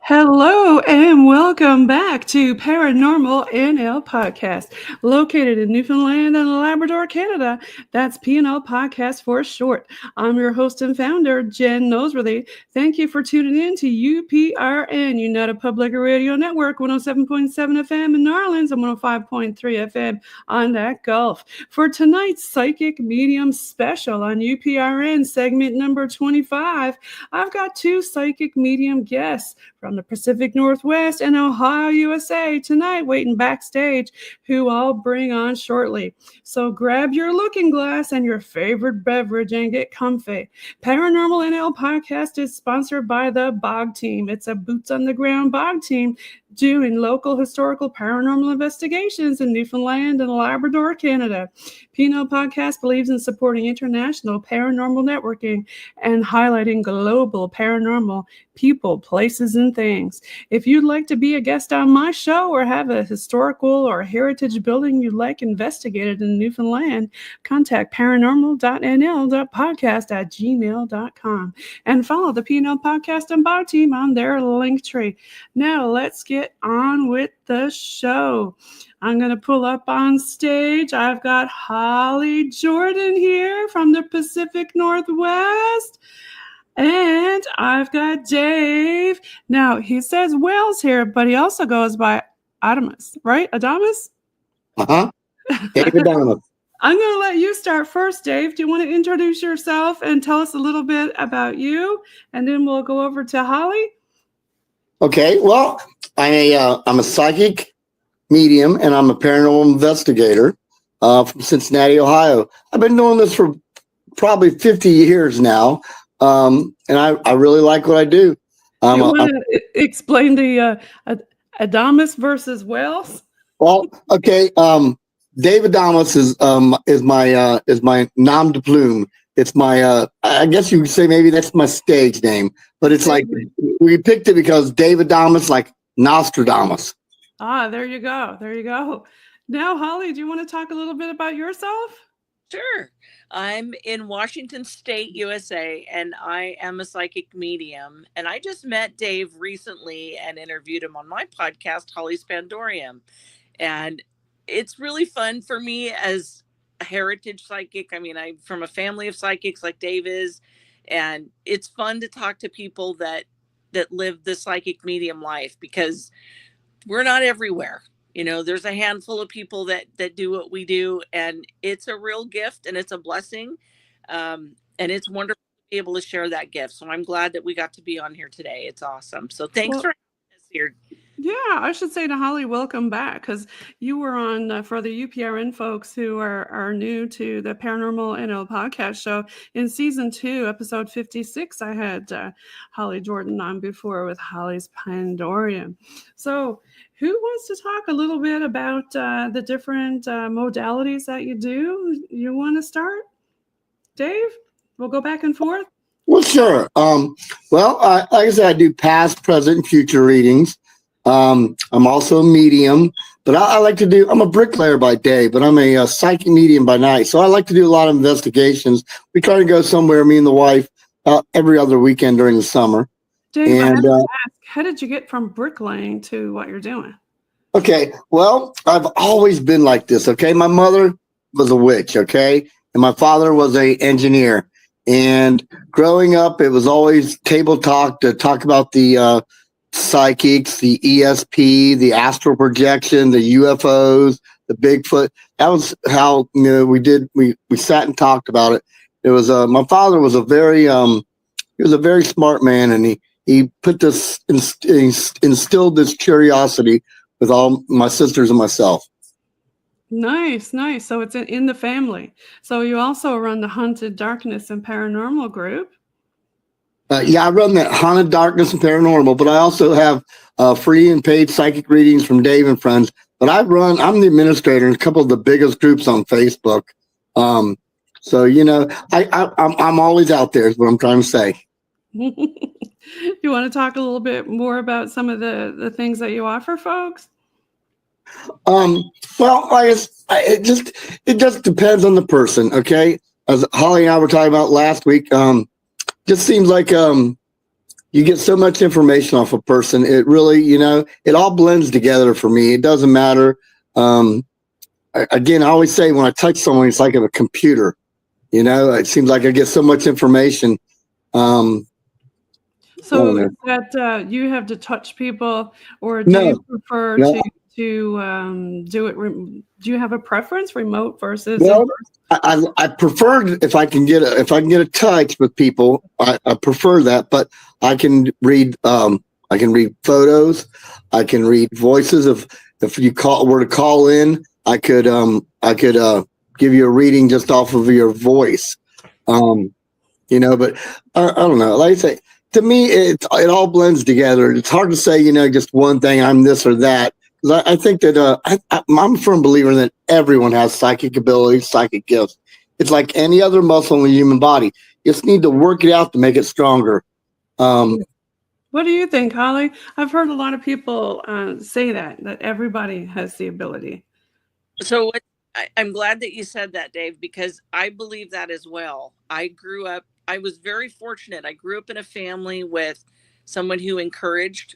Hello and welcome back to ParanormalNL Podcast, located in Newfoundland and Labrador, Canada. That's PNL Podcast for short. I'm your host and founder, JV-Noseworthy. Thank you for tuning in to UPRN, United Public Radio Network, 107.7 FM in New Orleans and 105.3 FM on that Gulf. For tonight's Psychic Medium special on UPRN segment number 25, I've got two psychic medium guests from the Pacific Northwest and Ohio, USA tonight, waiting backstage, who I'll bring on shortly. So grab your looking glass and your favorite beverage and get comfy. ParanormalNL Podcast is sponsored by the BOG team. It's a boots on the ground BOG team doing local historical paranormal investigations in Newfoundland and Labrador, Canada. PNL Podcast believes in supporting international paranormal networking and highlighting global paranormal people, places, and things. If you'd like to be a guest on my show or have a historical or heritage building you'd like investigated in Newfoundland, contact paranormal.nl.podcast@gmail.com and follow the PNL Podcast and BOG team on their link tree. Now let's get on with the show. I'm going to pull up on stage. I've got Holly Jordan here from the Pacific Northwest. And I've got Dave. Now, he says Wells here, but he also goes by Adomus, right? Adomus? Uh-huh. David Adomus. I'm going to let you start first, Dave. Do you want to introduce yourself and tell us a little bit about you? And then we'll go over to Holly. Okay, well, I'm a psychic medium, and I'm a paranormal investigator from Cincinnati, Ohio. I've been doing this for probably 50 years now, and I really like what I do. You want to explain the Adomus versus Wells? Well, okay. David Adomus is my nom de plume. It's my I guess you could say maybe that's my stage name, but it's like we picked it because David Adomus, like Nostradamus. Ah, there you go. There you go. Now, Holly, do you want to talk a little bit about yourself? Sure. I'm in Washington State, USA, and I am a psychic medium. And I just met Dave recently and interviewed him on my podcast, Holly's Pandorium. And it's really fun for me as a heritage psychic. I mean, I'm from a family of psychics like Dave is, and it's fun to talk to people that live the psychic medium life, because we're not everywhere. You know, there's a handful of people that do what we do, and it's a real gift and it's a blessing. And it's wonderful to be able to share that gift. So I'm glad that we got to be on here today. It's awesome. So thanks for having us here. Yeah, I should say to Holly, welcome back, because you were on for the UPRN folks who are new to the ParanormalNL podcast show. In season 2, episode 56, I had Holly Jordan on before with Holly's Pandorium. So who wants to talk a little bit about the different modalities that you do? You want to start? Dave? We'll go back and forth. Well, sure. Like I said, I do past, present, and future readings. I'm also a medium, but I like to do, I'm a bricklayer by day, but I'm a psychic medium by night. So I like to do a lot of investigations. We try to go somewhere, me and the wife, every other weekend during the summer. Dave, and, I have to ask, how did you get from bricklaying to what you're doing? Okay, well, I've always been like this, okay? My mother was a witch, okay? And my father was an engineer. And growing up, it was always table talk to talk about the psychics, the ESP, the astral projection, the UFOs, the Bigfoot. That was how we sat and talked about it. It was my father was a very smart man, and he put this instilled this curiosity with all my sisters and myself. Nice. So it's in the family. So you also run the Haunted Darkness and Paranormal group. Yeah, I run that Haunted Darkness and Paranormal, but I also have free and paid psychic readings from Dave and friends. But I'm the administrator in a couple of the biggest groups on Facebook. So, I'm always out there is what I'm trying to say. You want to talk a little bit more about some of the things that you offer folks? Well, it just depends on the person. Okay. As Holly and I were talking about last week, just seems like, you get so much information off a person. It really, it all blends together for me. It doesn't matter. Again, I always say when I touch someone, it's like a computer. It seems like I get so much information. So is that you have to touch people, or do you prefer to do it? Do you have a preference, remote versus? Well, I prefer if I can get a touch with people. I prefer that, but I can read photos. I can read voices. If you were to call in, I could give you a reading just off of your voice. But I don't know. Like I say, to me, it all blends together. It's hard to say, just one thing. I'm this or that. I think that I'm a firm believer that everyone has psychic abilities, psychic gifts. It's like any other muscle in the human body. You just need to work it out to make it stronger. What do you think, Holly? I've heard a lot of people say that everybody has the ability. So I'm glad that you said that, Dave, because I believe that as well. I was very fortunate. I grew up in a family with someone who encouraged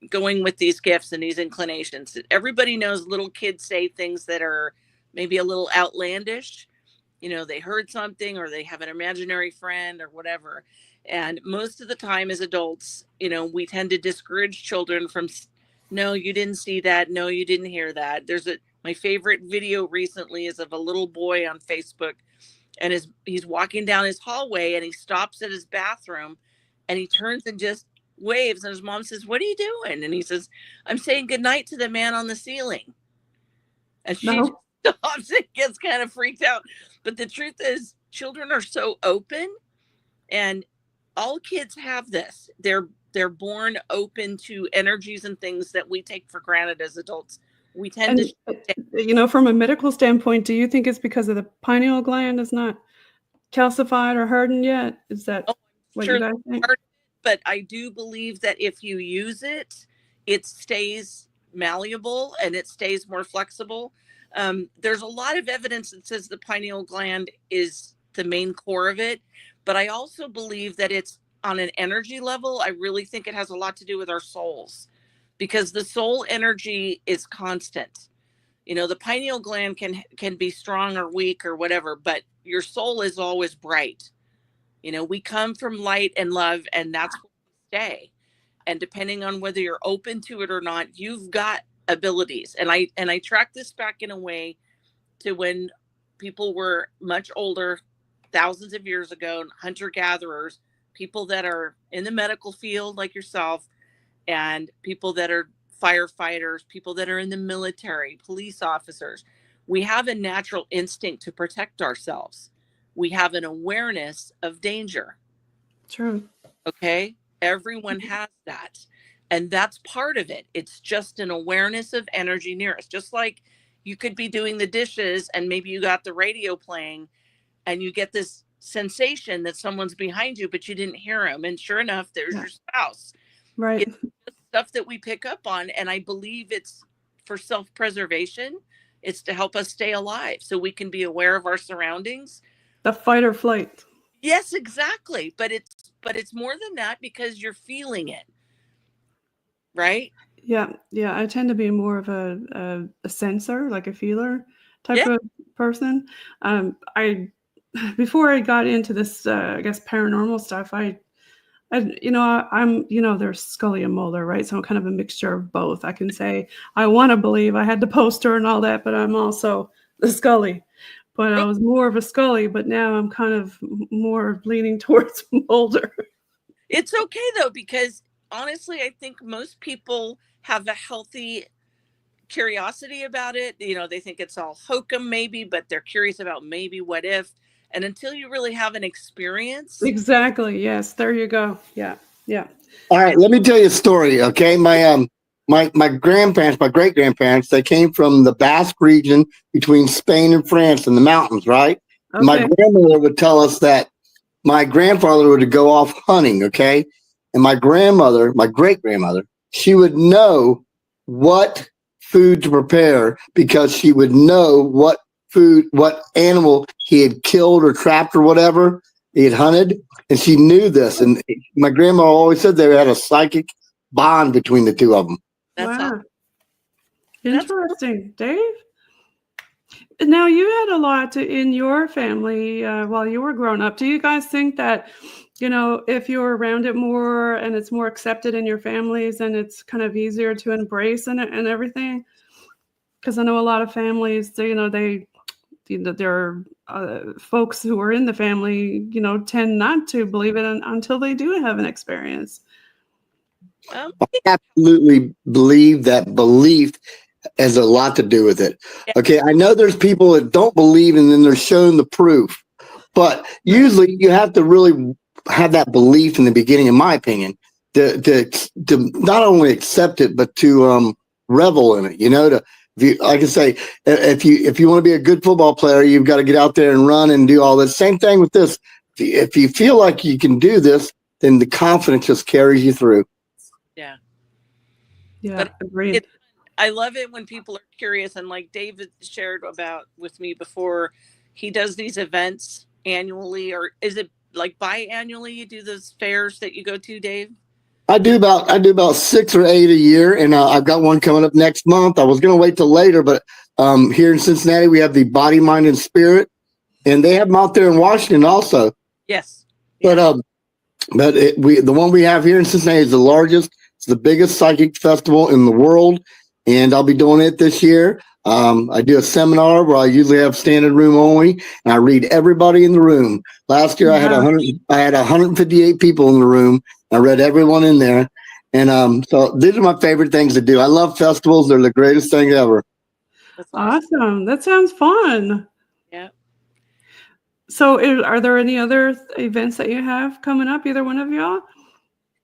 going with these gifts and these inclinations. Everybody knows little kids say things that are maybe a little outlandish. They heard something, or they have an imaginary friend or whatever. And most of the time as adults, we tend to discourage children from, no, you didn't see that. No, you didn't hear that. My favorite video recently is of a little boy on Facebook, and he's walking down his hallway, and he stops at his bathroom, and he turns and just waves, and his mom says, "What are you doing?" And he says, "I'm saying goodnight to the man on the ceiling." And she stops and gets kind of freaked out. But the truth is, children are so open, and all kids have this. They're born open to energies and things that we take for granted as adults. We tend to, from a medical standpoint, do you think it's because of the pineal gland is not calcified or hardened yet? Is that what you guys think? But I do believe that if you use it, it stays malleable and it stays more flexible. There's a lot of evidence that says the pineal gland is the main core of it, but I also believe that it's on an energy level. I really think it has a lot to do with our souls, because the soul energy is constant. The pineal gland can be strong or weak or whatever, but your soul is always bright. We come from light and love, and that's where we stay. And depending on whether you're open to it or not, you've got abilities. And I track this back in a way to when people were much older, thousands of years ago, hunter-gatherers, people that are in the medical field like yourself, and people that are firefighters, people that are in the military, police officers. We have a natural instinct to protect ourselves. We have an awareness of danger. True. Okay. Everyone has that. And that's part of it. It's just an awareness of energy near us. Just like you could be doing the dishes and maybe you got the radio playing and you get this sensation that someone's behind you, but you didn't hear them. And sure enough, there's your spouse. Right. It's stuff that we pick up on. And I believe it's for self-preservation. It's to help us stay alive so we can be aware of our surroundings. The fight or flight. Yes, exactly. But it's more than that, because you're feeling it. Right? Yeah. I tend to be more of a sensor, like a feeler type of person. Before I got into this, I guess paranormal stuff, I'm there's Scully and Mulder, right? So I'm kind of a mixture of both. I can say I want to believe I had the poster and all that, but I'm also the Scully. But I was more of a Scully, but now I'm kind of more leaning towards Mulder. It's okay though, because honestly, I think most people have a healthy curiosity about it. They think it's all hokum maybe, but they're curious about maybe what if. And until you really have an experience. Exactly. Yes. There you go. Yeah. All right. Let me tell you a story. Okay. My grandparents, my great grandparents, they came from the Basque region between Spain and France in the mountains. Right. Okay. My grandmother would tell us that my grandfather would go off hunting. Okay. And my grandmother, my great grandmother, she would know what food to prepare, because she would know what animal he had killed or trapped or whatever. He had hunted, and she knew this. And my grandma always said they had a psychic bond between the two of them. That's wow. awesome. Interesting. Dave? Now, you had a lot in your family while you were growing up. Do you guys think that, if you're around it more and it's more accepted in your families and it's kind of easier to embrace and everything? Because I know a lot of families, there are folks who are in the family, tend not to believe it until they do have an experience. I absolutely believe that belief has a lot to do with it. Yeah. Okay, I know there's people that don't believe and then they're shown the proof, but usually you have to really have that belief in the beginning, in my opinion, to not only accept it but to revel in it. Like I say, if you want to be a good football player, you've got to get out there and run and do all this. Same thing with this. If you feel like you can do this, then the confidence just carries you through. Yeah. Yeah, but agreed. I love it when people are curious, and like David shared about with me before, he does these events annually, or is it like biannually? You do those fairs that you go to, Dave? I do about 6 or 8 a year, and I've got one coming up next month. I was going to wait till later, but here in Cincinnati we have the Body, Mind, and Spirit, and they have them out there in Washington also. Yes. But the one we have here in Cincinnati is the largest. It's the biggest psychic festival in the world, and I'll be doing it this year. I do a seminar where I usually have standard room only, and I read everybody in the room. Last year I had 158 people in the room. I read everyone in there, and so these are my favorite things to do. I love festivals; they're the greatest thing ever. That's awesome. That sounds fun. Yeah. So, are there any other events that you have coming up? Either one of y'all?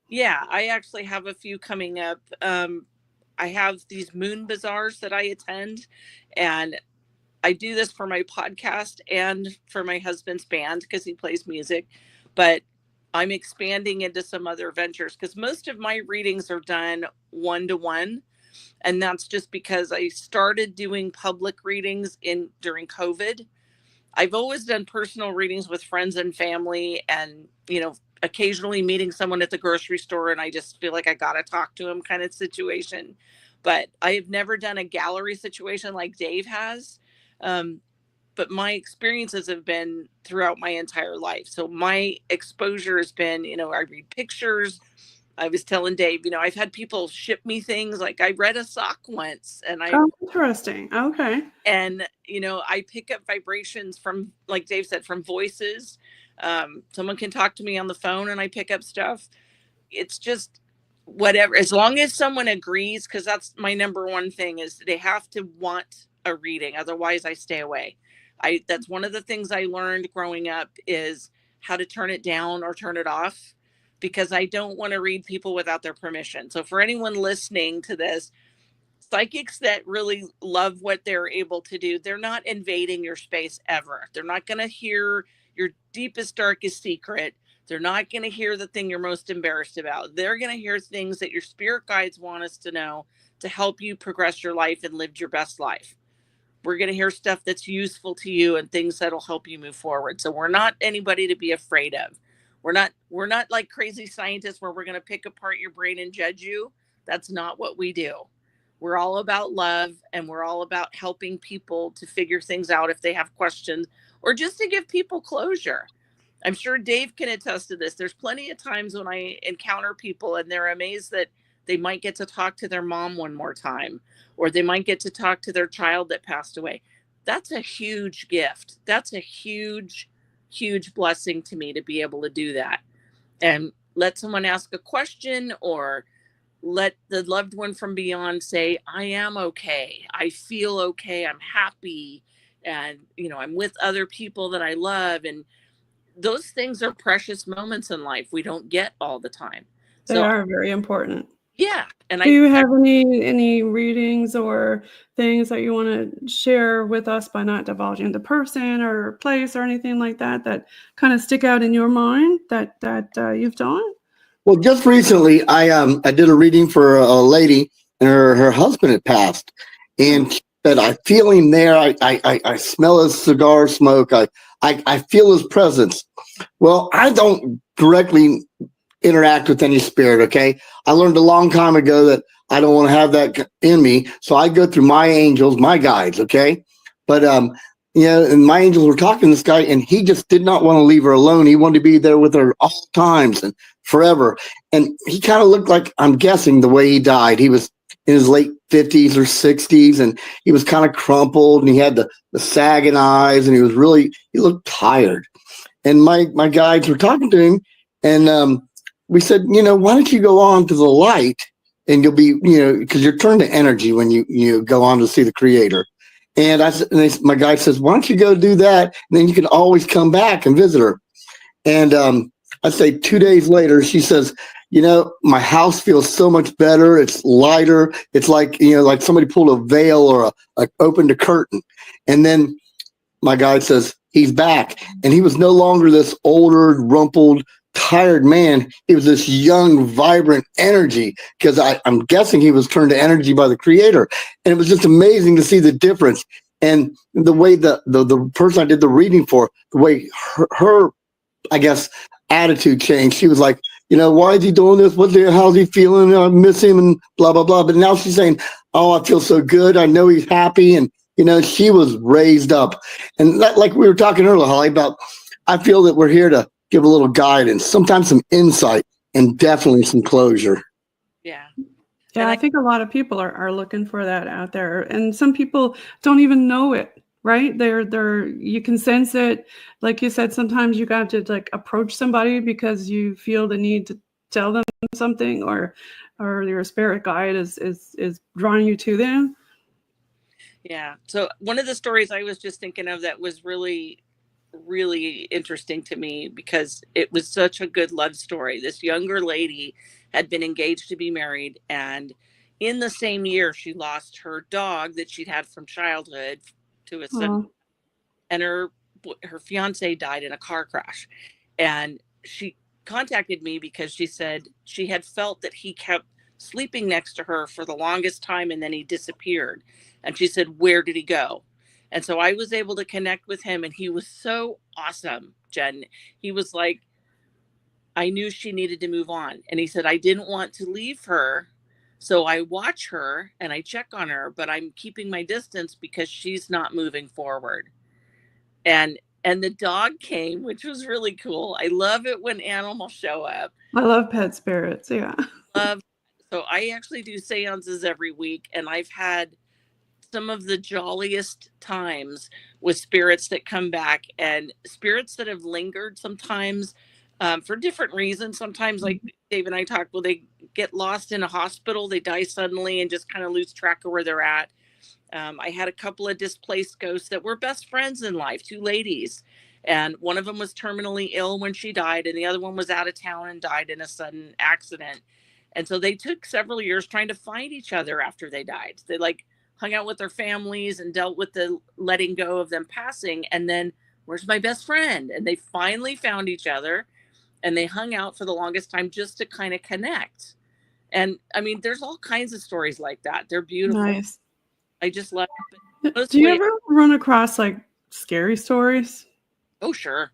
Yeah, I actually have a few coming up. I have these moon bazaars that I attend, and I do this for my podcast and for my husband's band because he plays music, but I'm expanding into some other ventures because most of my readings are done 1-to-1. And that's just because I started doing public readings during COVID. I've always done personal readings with friends and family, and, occasionally meeting someone at the grocery store and I just feel like I got to talk to him kind of situation. But I have never done a gallery situation like Dave has. But my experiences have been throughout my entire life. So my exposure has been, I read pictures. I was telling Dave, I've had people ship me things. Like I read a sock once and interesting. Okay. And, I pick up vibrations from, like Dave said, from voices. Someone can talk to me on the phone and I pick up stuff. It's just whatever, as long as someone agrees, because that's my number one thing is they have to want a reading. Otherwise I stay away. That's one of the things I learned growing up is how to turn it down or turn it off, because I don't want to read people without their permission. So for anyone listening to this, psychics that really love what they're able to do, they're not invading your space ever. They're not going to hear your deepest, darkest secret. They're not going to hear the thing you're most embarrassed about. They're going to hear things that your spirit guides want us to know to help you progress your life and live your best life. We're going to hear stuff that's useful to you and things that'll help you move forward. So we're not anybody to be afraid of. We're not like crazy scientists where we're going to pick apart your brain and judge you. That's not what we do. We're all about love, and we're all about helping people to figure things out if they have questions or just to give people closure. I'm sure Dave can attest to this. There's plenty of times when I encounter people and they're amazed that they might get to talk to their mom one more time, or they might get to talk to their child that passed away. That's a huge gift. That's a huge, huge blessing to me to be able to do that and let someone ask a question or let the loved one from beyond say, I am okay. I feel okay. I'm happy. And, I'm with other people that I love. And those things are precious moments in life we don't get all the time. They are very important. Yeah. And do you have any readings or things that you want to share with us by not divulging the person or place or anything like that kind of stick out in your mind that you've done? Well, just recently, I did a reading for a lady, and her husband had passed, and she said, I feel him there. I smell his cigar smoke. I I feel his presence. Well, I don't directly interact with any spirit. Okay. I learned a long time ago that I don't want to have that in me. So I go through my angels, my guides. Okay. But, and my angels were talking to this guy, and he just did not want to leave her alone. He wanted to be there with her all times and forever. And he kind of looked like, I'm guessing, the way he died. He was in his late 50s or 60s, and he was kind of crumpled, and he had the sagging eyes, and he looked tired. And my guides were talking to him, and we said, why don't you go on to the light, and you'll be, because you're turned to energy when you go on to see the creator. And my guide says, why don't you go do that? And then you can always come back and visit her. And I'd say 2 days later, she says, my house feels so much better. It's lighter. It's like, like somebody pulled a veil or opened a curtain. And then my guide says, he's back. And he was no longer this older, rumpled, tired man. He was this young, vibrant energy, because I'm guessing he was turned to energy by the creator. And it was just amazing to see the difference. And the way the person I did the reading for, the way her I guess, attitude changed. She was like, why is he doing this? How's he feeling? I miss him and blah, blah, blah. But now she's saying, oh, I feel so good. I know he's happy. And, she was raised up. And like we were talking earlier, Holly, about, I feel that we're here to give a little guidance, sometimes some insight, and definitely some closure. Yeah. Yeah, I think a lot of people are looking for that out there. And some people don't even know it, right? You can sense it. Like you said, sometimes you got to like approach somebody because you feel the need to tell them something, or your spirit guide is drawing you to them. Yeah. So one of the stories I was just thinking of that was really, really interesting to me, because it was such a good love story. This younger lady had been engaged to be married, and in the same year she lost her dog that she'd had from childhood to a son, and her fiance died in a car crash. And she contacted me because she said she had felt that he kept sleeping next to her for the longest time, and then he disappeared. And she said, where did he go? And so I was able to connect with him, and he was so awesome, Jen. He was like, I knew she needed to move on. And he said, I didn't want to leave her. So I watch her and I check on her, but I'm keeping my distance because she's not moving forward. And the dog came, which was really cool. I love it when animals show up. I love pet spirits. Yeah. So I actually do seances every week, and I've had some of the jolliest times with spirits that come back, and spirits that have lingered sometimes for different reasons. Sometimes, like Dave and I talked, well, they get lost in a hospital, they die suddenly and just kind of lose track of where they're at. I had a couple of displaced ghosts that were best friends in life, two ladies. And one of them was terminally ill when she died, and the other one was out of town and died in a sudden accident. And so they took several years trying to find each other after they died. They hung out with their families and dealt with the letting go of them passing. And then, where's my best friend? And they finally found each other, and they hung out for the longest time just to kind of connect. And I mean, there's all kinds of stories like that. They're beautiful. Nice. I just love it. Do you ever run across scary stories? Oh, sure.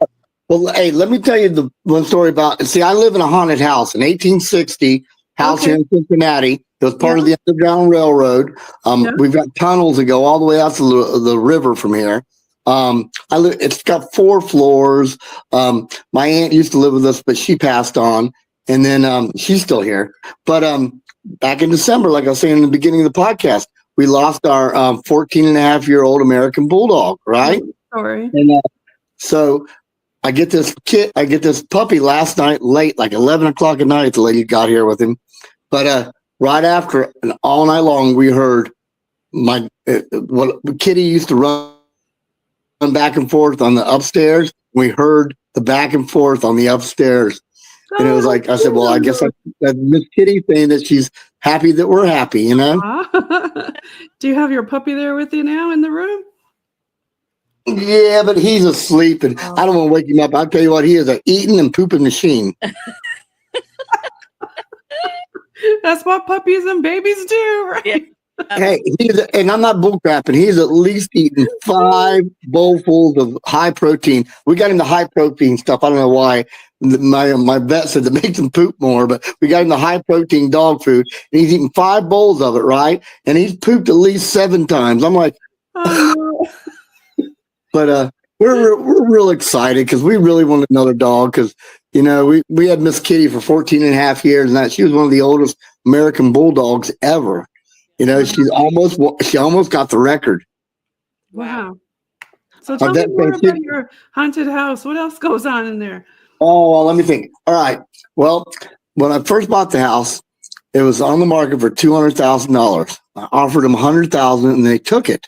Well, hey, let me tell you the one story about, I live in a haunted house, an 1860 house here in Cincinnati. It was part of the Underground Railroad. We've got tunnels that go all the way out to the river from here. It's got 4 floors. My aunt used to live with us, but she passed on, and then she's still here. But back in December, like I was saying in the beginning of the podcast, we lost our 14-and-a-half-year-old American Bulldog, right? Sorry. And so I get this puppy last night late, like 11 o'clock at night. The lady got here with him. But right after, and all night long, we heard what Kitty used to run back and forth on the upstairs. We heard the back and forth on the upstairs. And it was like, I said, well, I guess that's Miss Kitty saying that she's happy that we're happy, you know? Do you have your puppy there with you now in the room? Yeah, but he's asleep, and I don't want to wake him up. I'll tell you what, he is an eating and pooping machine. That's what puppies and babies do, right? Hey, and I'm not bullcrapping. He's at least eaten 5 bowlfuls of high protein. We got him the high protein stuff. I don't know why. My vet said to make him poop more, but we got him the high protein dog food, and he's eaten 5 bowls of it, right? And he's pooped at least 7 times. I'm like, Oh, no. but we're real excited because we really wanted another dog because we had Miss Kitty for 14 and a half years, and she was one of the oldest American bulldogs ever. She almost got the record. Wow. So tell me more about your haunted house. What else goes on in there? Oh, well, let me think. All right. Well, when I first bought the house, it was on the market for $200,000. I offered them $100,000, and they took it.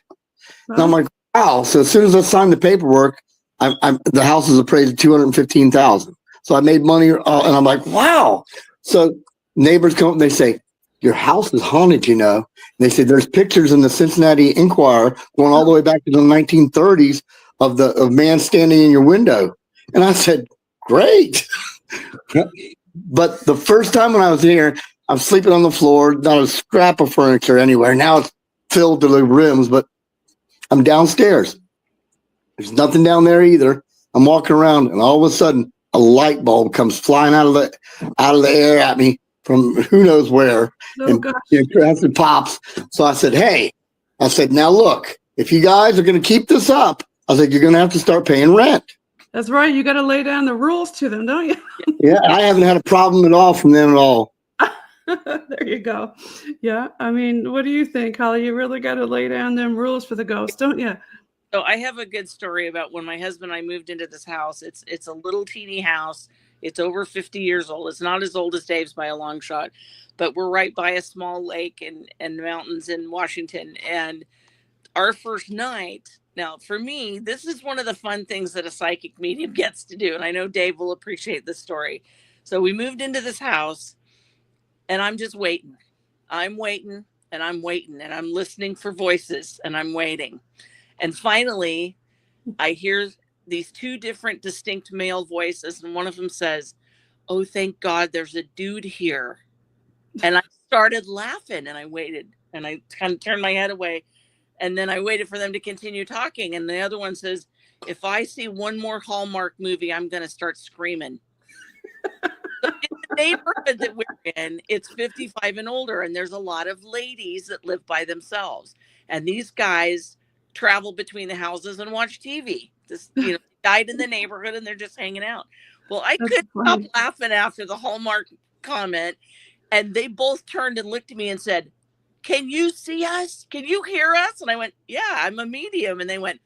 And I'm like, wow. So as soon as I signed the paperwork, the house is appraised at $215,000. So I made money, and I'm like, wow. So neighbors come up and they say, your house is haunted, And they say there's pictures in the Cincinnati Enquirer going all the way back to the 1930s of man standing in your window. And I said, great. But the first time when I was here, I'm sleeping on the floor, not a scrap of furniture anywhere. Now it's filled to the rims, but I'm downstairs. There's nothing down there either. I'm walking around, and all of a sudden, a light bulb comes flying out of the air at me from who knows where, and it pops. So I said, hey, now look, if you guys are going to keep this up, I said, you're going to have to start paying rent. That's right. You got to lay down the rules to them, don't you? Yeah, I haven't had a problem at all from them at all. There you go. Yeah. I mean, what do you think, Holly? You really got to lay down them rules for the ghosts, don't you? So I have a good story about when my husband and I moved into this house. It's a little teeny house. It's over 50 years old. It's not as old as Dave's by a long shot, but we're right by a small lake and mountains in Washington. And our first night, now for me, this is one of the fun things that a psychic medium gets to do. And I know Dave will appreciate this story. So we moved into this house, and I'm just waiting. I'm waiting, and I'm waiting, and I'm listening for voices, and I'm waiting. And finally, I hear these 2 different distinct male voices, and one of them says, oh, thank God there's a dude here. And I started laughing, and I waited, and I kind of turned my head away, and then I waited for them to continue talking. And the other one says, if I see one more Hallmark movie, I'm going to start screaming. So in the neighborhood that we're in, it's 55 and older, and there's a lot of ladies that live by themselves. And these guys travel between the houses and watch TV. Just, died in the neighborhood, and they're just hanging out. Well, I couldn't stop laughing after the Hallmark comment, and they both turned and looked at me and said, can you see us? Can you hear us? And I went, yeah, I'm a medium. And they went,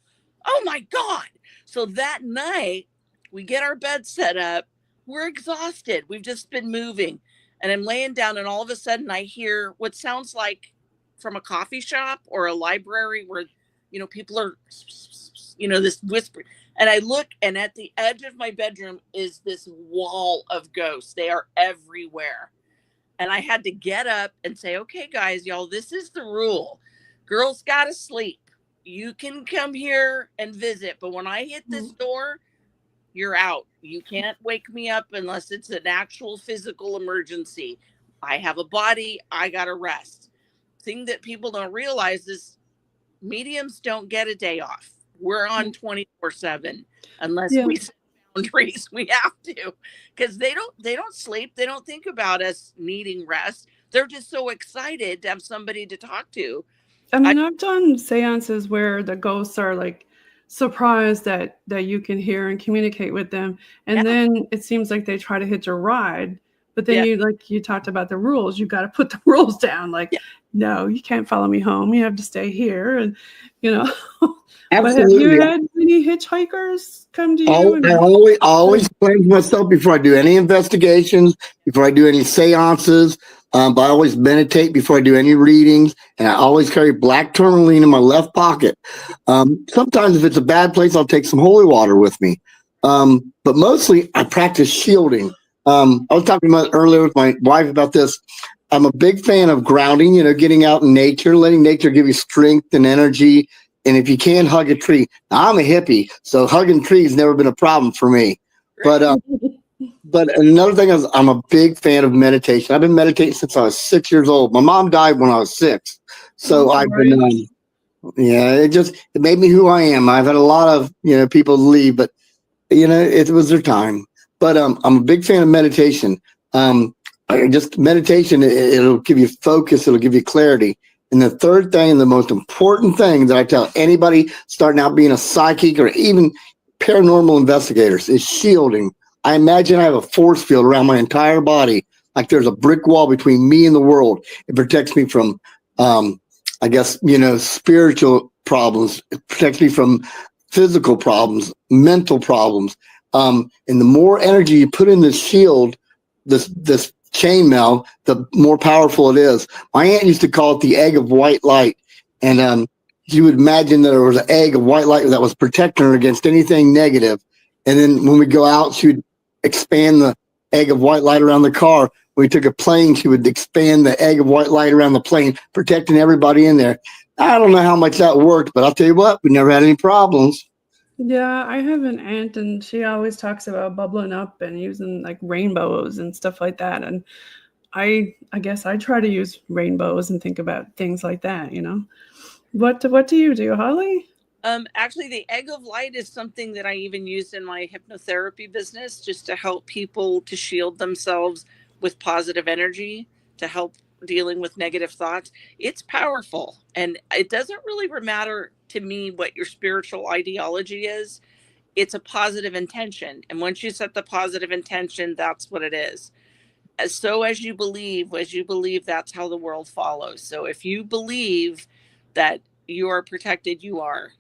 oh my God. So that night we get our bed set up. We're exhausted. We've just been moving, and I'm laying down, and all of a sudden I hear what sounds like from a coffee shop or a library where, people are, this whisper. And I look, and at the edge of my bedroom is this wall of ghosts. They are everywhere. And I had to get up and say, okay, guys, y'all, this is the rule. Girls got to sleep. You can come here and visit, but when I hit this door, you're out. You can't wake me up unless it's an actual physical emergency. I have a body. I got to rest. Thing that people don't realize is mediums don't get a day off. We're on 24/7 unless we set boundaries. We have to, because they don't sleep. They don't think about us needing rest. They're just so excited to have somebody to talk to. I mean, I've done seances where the ghosts are like surprised that you can hear and communicate with them, and then it seems like they try to hitch a ride. But then you talked about the rules. You got to put the rules down. Like, no, you can't follow me home. You have to stay here. And, Absolutely. But have you had any hitchhikers come to you? I always cleanse myself before I do any investigations, before I do any seances. But I always meditate before I do any readings. And I always carry black tourmaline in my left pocket. Sometimes if it's a bad place, I'll take some holy water with me. But mostly I practice shielding. I was talking about earlier with my wife about this. I'm a big fan of grounding, getting out in nature, letting nature give you strength and energy. And if you can't hug a tree, now, I'm a hippie, so hugging trees never been a problem for me. But another thing is I'm a big fan of meditation. I've been meditating since I was 6 years old. My mom died when I was 6. So I've been, yeah, it made me who I am. I've had a lot of, people leave, but it was their time. But I'm a big fan of meditation. Just meditation, it'll give you focus, it'll give you clarity. And the third thing, and the most important thing that I tell anybody starting out being a psychic or even paranormal investigators is shielding. I imagine I have a force field around my entire body, like there's a brick wall between me and the world. It protects me from, I guess, spiritual problems. It protects me from physical problems, mental problems. And the more energy you put in this shield, this chainmail, the more powerful it is. My aunt used to call it the egg of white light. And you would imagine that there was an egg of white light that was protecting her against anything negative. And then when we go out, she would expand the egg of white light around the car. When we took a plane, she would expand the egg of white light around the plane, protecting everybody in there. I don't know how much that worked, but I'll tell you what, we never had any problems. Yeah, I have an aunt, and she always talks about bubbling up and using like rainbows and stuff like that. And I guess I try to use rainbows and think about things like that. What do you do, Holly? Actually, the egg of light is something that I even used in my hypnotherapy business, just to help people to shield themselves with positive energy, to help dealing with negative thoughts. It's powerful, and it doesn't really matter to me what your spiritual ideology is. It's a positive intention, and once you set the positive intention, that's what it is. As you believe, that's how the world follows. So if you believe that you are protected, you are.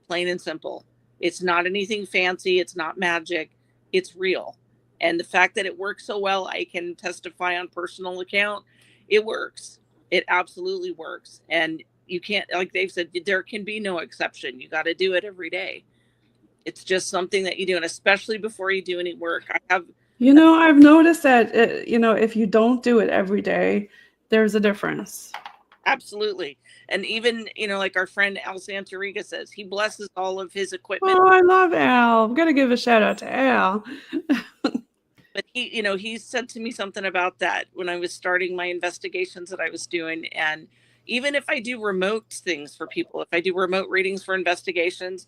Plain and simple. It's not anything fancy. It's not magic. It's real. And the fact that it works so well, I can testify on personal account. It works. It absolutely works. And you can't, like Dave said, there can be no exception. You got to do it every day. It's just something that you do. And especially before you do any work, I've noticed that, if you don't do it every day, there's a difference. Absolutely. And even, like our friend Al Santoriga says, he blesses all of his equipment. Oh, I love Al. I'm going to give a shout out to Al. But he said to me something about that when I was starting my investigations that I was doing. And even if I do remote things for people, if I do remote readings for investigations,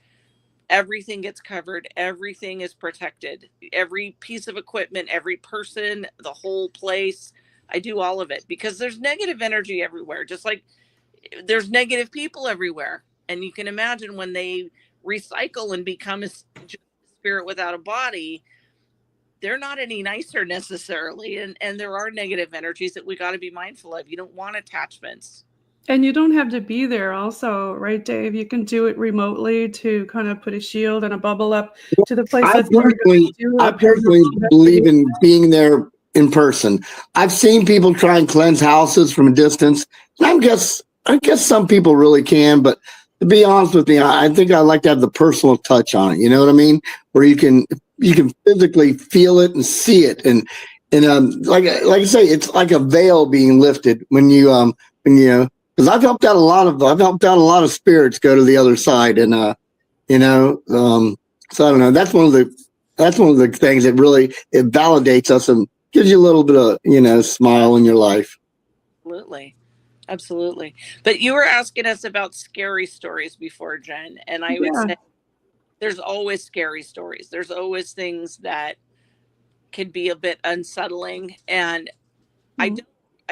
everything gets covered. Everything is protected. Every piece of equipment, every person, the whole place. I do all of it because there's negative energy everywhere, just like there's negative people everywhere. And you can imagine when they recycle and become a spirit without a body, they're not any nicer necessarily. And there are negative energies that we got to be mindful of. You don't want attachments. And you don't have to be there also, right, Dave? You can do it remotely to kind of put a shield and a bubble up to the place. I personally believe in being there in person. I've seen people try and cleanse houses from a distance. I guess some people really can, but to be honest with me, I think I like to have the personal touch on it. You know what I mean? Where you can physically feel it and see it, and like I say, it's like a veil being lifted when you because I've helped out a lot of spirits go to the other side, and so I don't know. That's one of the things that really it validates us and gives you a little bit of smile in your life. Absolutely. But you were asking us about scary stories before, Jen, and I would say there's always scary stories. There's always things that can be a bit unsettling, and I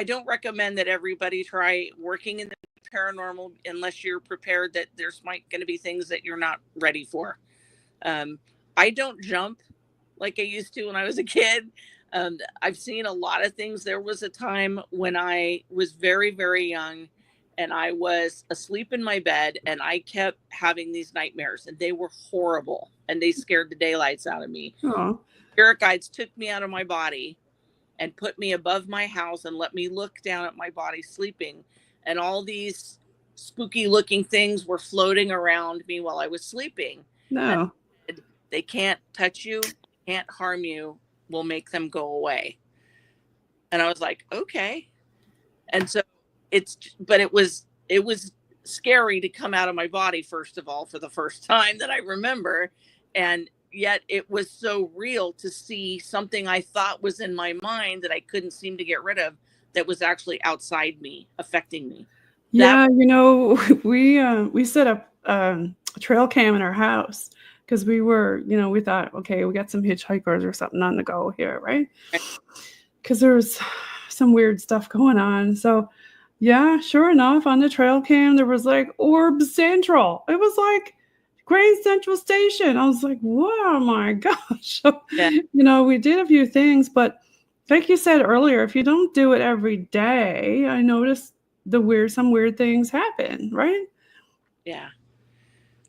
don't recommend that everybody try working in the paranormal unless you're prepared that there's going to be things that you're not ready for. I don't jump like I used to when I was a kid. I've seen a lot of things. There was a time when I was very, very young and I was asleep in my bed and I kept having these nightmares and they were horrible and they scared the daylights out of me. Aww. Spirit guides took me out of my body and put me above my house and let me look down at my body sleeping. And all these spooky looking things were floating around me while I was sleeping. No. They can't touch you, can't harm you, we'll make them go away. And I was like, okay. And so it was scary to come out of my body, first of all, for the first time that I remember. And yet it was so real to see something I thought was in my mind that I couldn't seem to get rid of that was actually outside me, affecting me. Yeah, we set up a trail cam in our house because we thought, okay, we got some hitchhikers or something on the go here, right? Because there's some weird stuff going on. So, yeah, sure enough, on the trail cam, there was like Orb Central. It was like Grand Central Station. I was like, wow, my gosh. Yeah. We did a few things, but like you said earlier, if you don't do it every day, I noticed some weird things happen, right? Yeah.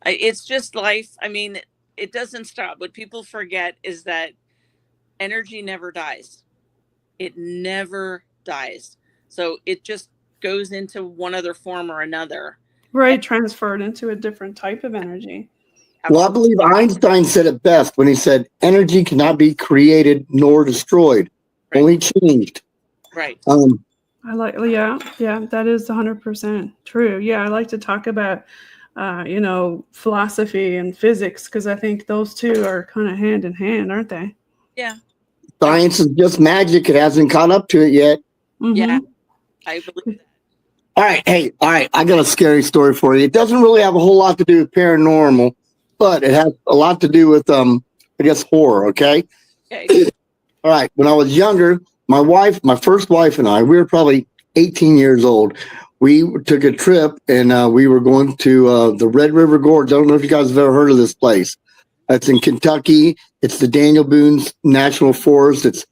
It's just life. I mean, it doesn't stop. What people forget is that energy never dies. It never dies. So it just goes into one other form or another. Right, transferred into a different type of energy. Well, I believe Einstein said it best when he said, energy cannot be created nor destroyed, only changed. Right. Yeah, that is 100% true. Yeah, I like to talk about, philosophy and physics because I think those two are kind of hand in hand, aren't they? Yeah. Science is just magic. It hasn't caught up to it yet. Mm-hmm. Yeah, I believe that. All right. I got a scary story for you. It doesn't really have a whole lot to do with paranormal, but it has a lot to do with, I guess, horror. Okay. All right. When I was younger, my first wife and I, we were probably 18 years old. We took a trip and we were going to the Red River Gorge. I don't know if you guys have ever heard of this place. It's in Kentucky. It's the Daniel Boone's National Forest. It's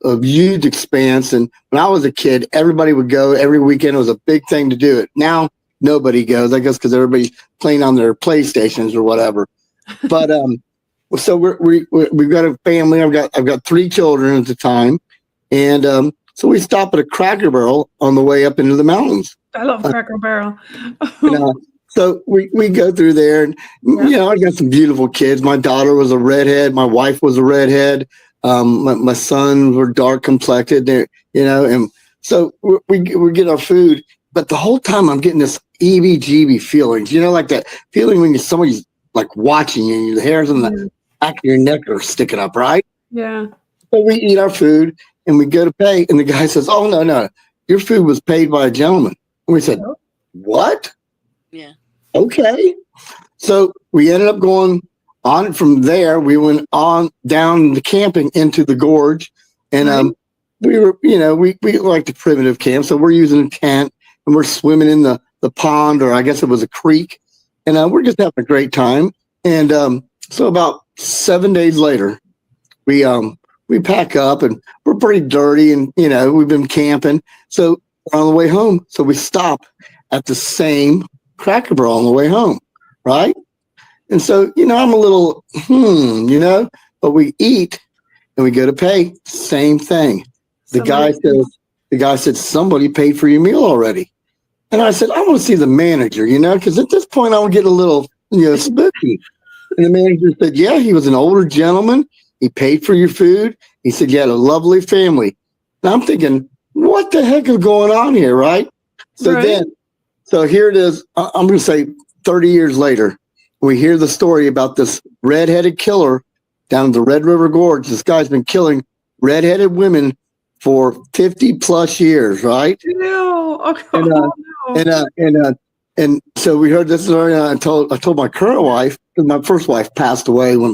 a huge expanse. And when I was a kid, everybody would go every weekend. It was a big thing to do it. Now nobody goes, I guess, because everybody's playing on their PlayStations or whatever. But so we've got a family. I've got 3 children at the time, and so we stop at a Cracker Barrel on the way up into the mountains. I love Cracker Barrel. So we go through there, and I got some beautiful kids. My daughter was a redhead. My wife was a redhead. My sons were dark complected. And so we get our food, but the whole time I'm getting this EBGB feelings. Like that feeling when somebody's like watching you, and your hairs on the back of your neck are sticking up, right? Yeah. So we eat our food and we go to pay, and the guy says, "Oh no, your food was paid by a gentleman." And we said, "What?" Yeah. Okay. So we ended up going on from there. We went on down the camping into the gorge, and we were, we like the primitive camp, so we're using a tent and we're swimming in the pond, or I guess it was a creek, and we're just having a great time. And so about 7 days later, we pack up and we're pretty dirty, and we've been camping, so we're on the way home. So we stop at the same Cracker Barrel on the way home, right? And so, I'm a little, but we eat and we go to pay, same thing. The guy said, somebody paid for your meal already. And I said, I want to see the manager, because at this point I'm getting a little, spooky. And the manager said, yeah, he was an older gentleman. He paid for your food. He said, you had a lovely family. And I'm thinking, what the heck is going on here, right? So here it is. I'm going to say 30 years later, we hear the story about this redheaded killer down the Red River Gorge. This guy's been killing redheaded women for 50 plus years, right? Ew. And so we heard this story. And I told my current wife, because my first wife passed away when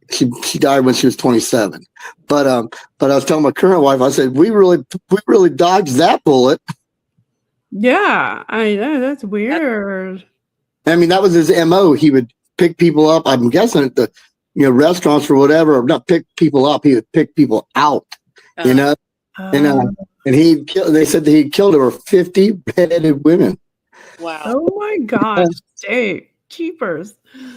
she died when she was 27. But I was telling my current wife, I said, we really dodged that bullet. Yeah, that's weird. I mean, that was his MO. He would pick people up. I'm guessing at the restaurants or whatever, or not pick people up. He would pick people out. And they said that he killed over 50 redheaded women. Wow. Oh my gosh. Dang. Keepers.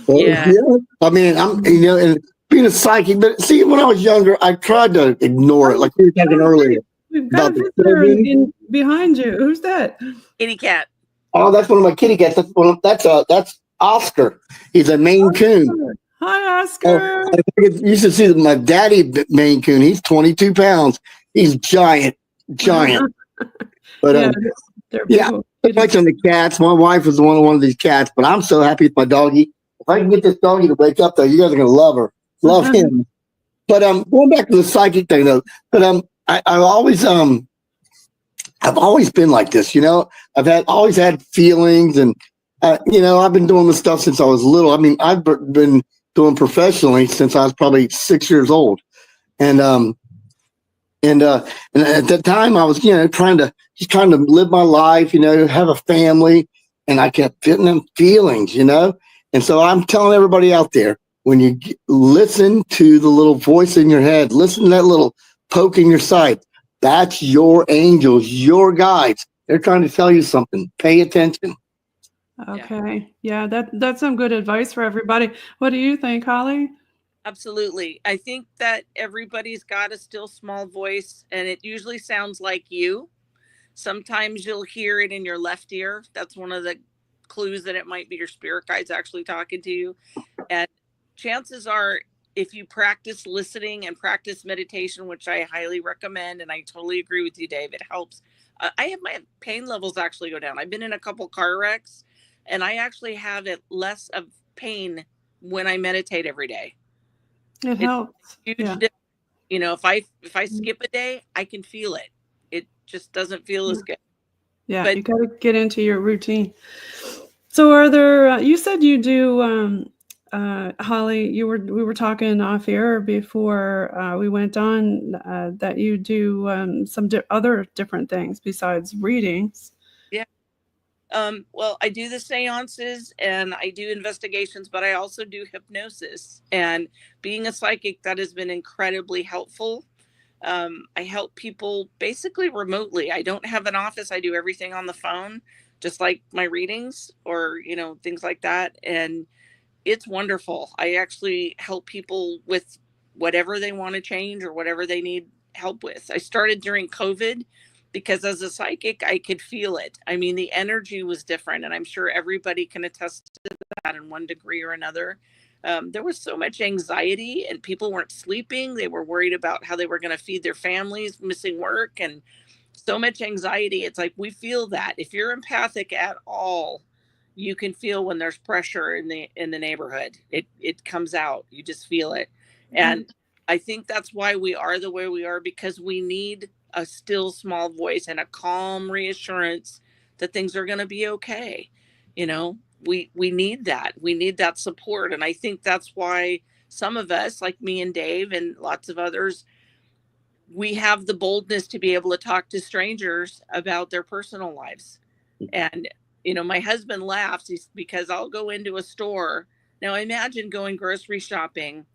Yeah. I mean, I'm and being a psychic, but see, when I was younger, I tried to ignore it, like we were talking earlier. We've got a visitor behind you. Who's that? Kitty cat. Oh, that's one of my kitty cats. That's Oscar. He's a Maine Coon. Hi, Oscar. You should see my daddy Maine Coon. He's 22 pounds. He's giant. But much on the cats. My wife was one of these cats, but I'm so happy with my doggy. If I can get this doggy to wake up, though, you guys are gonna love her, love him. But going back to the psychic thing, though. But I always I've always been like this, I've always had feelings, and I've been doing this stuff since I was little. I mean, I've been doing professionally since I was probably 6 years old, and and at that time I was trying to live my life, have a family, and I kept getting them feelings, and so I'm telling everybody out there, when you listen to the little voice in your head, listen to that little poke in your side. That's your angels, your guides. They're trying to tell you something. Pay attention. Okay. Yeah, that's some good advice for everybody. What do you think, Holly? Absolutely. I think that everybody's got a still small voice, and it usually sounds like you. Sometimes you'll hear it in your left ear. That's one of the clues that it might be your spirit guides actually talking to you. And chances are, if you practice listening and practice meditation, which I highly recommend, and I totally agree with you, Dave, it helps. I have my pain levels actually go down. I've been in a couple car wrecks, and I actually have it less of pain when I meditate every day. It helps. Huge Yeah. difference. If I skip a day, I can feel it. It just doesn't feel as good. Yeah, But you got to get into your routine. So are there, you said you do, Holly, we were talking off air before we went on, that you do some other different things besides readings. yeah. Well, I do the seances and I do investigations, but I also do hypnosis. And being a psychic, that has been incredibly helpful. I help people basically remotely. I don't have an office. I do everything on the phone, just like my readings or, things like that. And it's wonderful. I actually help people with whatever they want to change or whatever they need help with. I started during COVID because as a psychic, I could feel it. I mean, the energy was different, and I'm sure everybody can attest to that in one degree or another. There was so much anxiety, and people weren't sleeping. They were worried about how they were going to feed their families, missing work, and so much anxiety. It's like we feel that. If you're empathic at all, you can feel when there's pressure in the neighborhood. It comes out. You just feel it. And I think that's why we are the way we are, because we need a still small voice and a calm reassurance that things are going to be okay. We need that. We need that support. And I think that's why some of us, like me and Dave and lots of others, we have the boldness to be able to talk to strangers about their personal lives. And my husband laughs because I'll go into a store. Now imagine going grocery shopping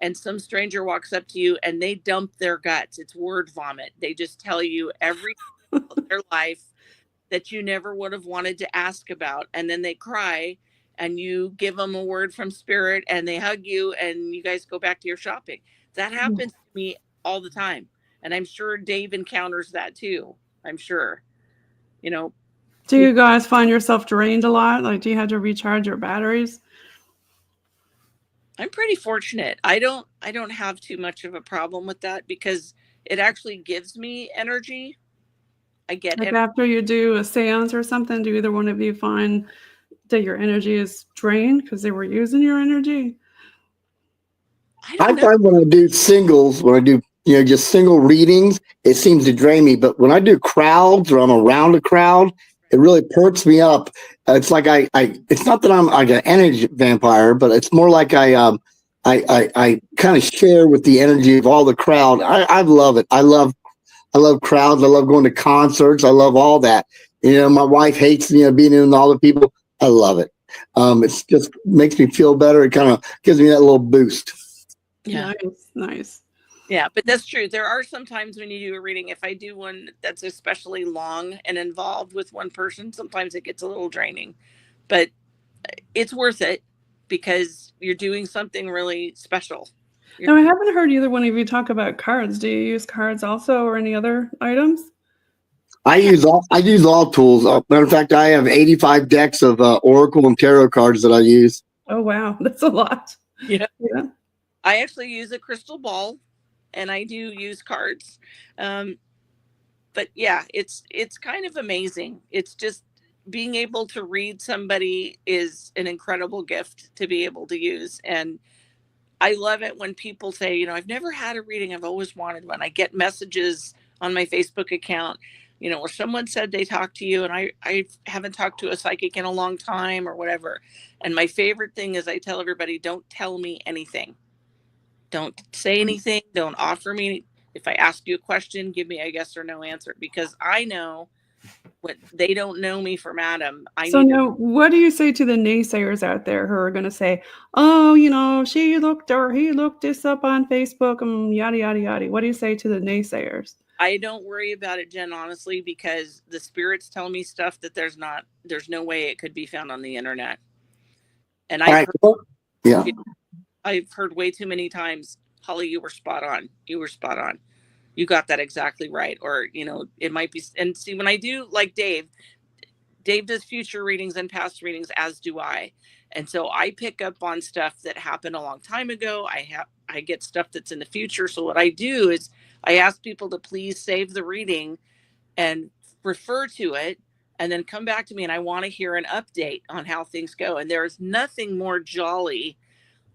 and some stranger walks up to you and they dump their guts. It's word vomit. They just tell you every their life that you never would have wanted to ask about. And then they cry and you give them a word from spirit and they hug you and you guys go back to your shopping. That happens to me all the time. And I'm sure Dave encounters that too. I'm sure, Do you guys find yourself drained a lot? Like, do you have to recharge your batteries? I'm pretty fortunate. I don't have too much of a problem with that because it actually gives me energy. I get like after you do a seance or something, do either one of you find that your energy is drained because they were using your energy? I find when I do singles, when I do just single readings, it seems to drain me. But when I do crowds or I'm around a crowd, it really perks me up. It's like I it's not that I'm like an energy vampire, but it's more like I kind of share with the energy of all the crowd. I love it. I love crowds. I love going to concerts. I love all that. My wife hates being in all the people. I love it. It's just makes me feel better. It kind of gives me that little boost. Yeah. Nice. Yeah, but that's true. There are some times when you do a reading, if I do one that's especially long and involved with one person, sometimes it gets a little draining, but it's worth it because you're doing something really special. Now, I haven't heard either one of you talk about cards. Do you use cards also or any other items? I use all tools. Matter of fact, I have 85 decks of Oracle and Tarot cards that I use. Oh, wow. That's a lot. Yeah. I actually use a crystal ball and I do use cards. But yeah, it's kind of amazing. It's just being able to read somebody is an incredible gift to be able to use. And I love it when people say, I've never had a reading. I've always wanted one. I get messages on my Facebook account. or someone said they talked to you and I haven't talked to a psychic in a long time or whatever. And my favorite thing is I tell everybody, don't tell me anything. Don't say anything. Don't offer me. If I ask you a question, give me a yes or no answer, because I know what they don't know me from Adam. So now, what do you say to the naysayers out there who are going to say, oh, she looked or he looked this up on Facebook and yada, yada, yada. What do you say to the naysayers? I don't worry about it, Jen, honestly, because the spirits tell me stuff that there's no way it could be found on the internet. And I've heard way too many times, Holly, you were spot on. You were spot on. You got that exactly right. Or, it might be. And see, when I do, like Dave does future readings and past readings, as do I. And so I pick up on stuff that happened a long time ago. I get stuff that's in the future. So what I do is I ask people to please save the reading and refer to it and then come back to me. And I want to hear an update on how things go. And there's nothing more jolly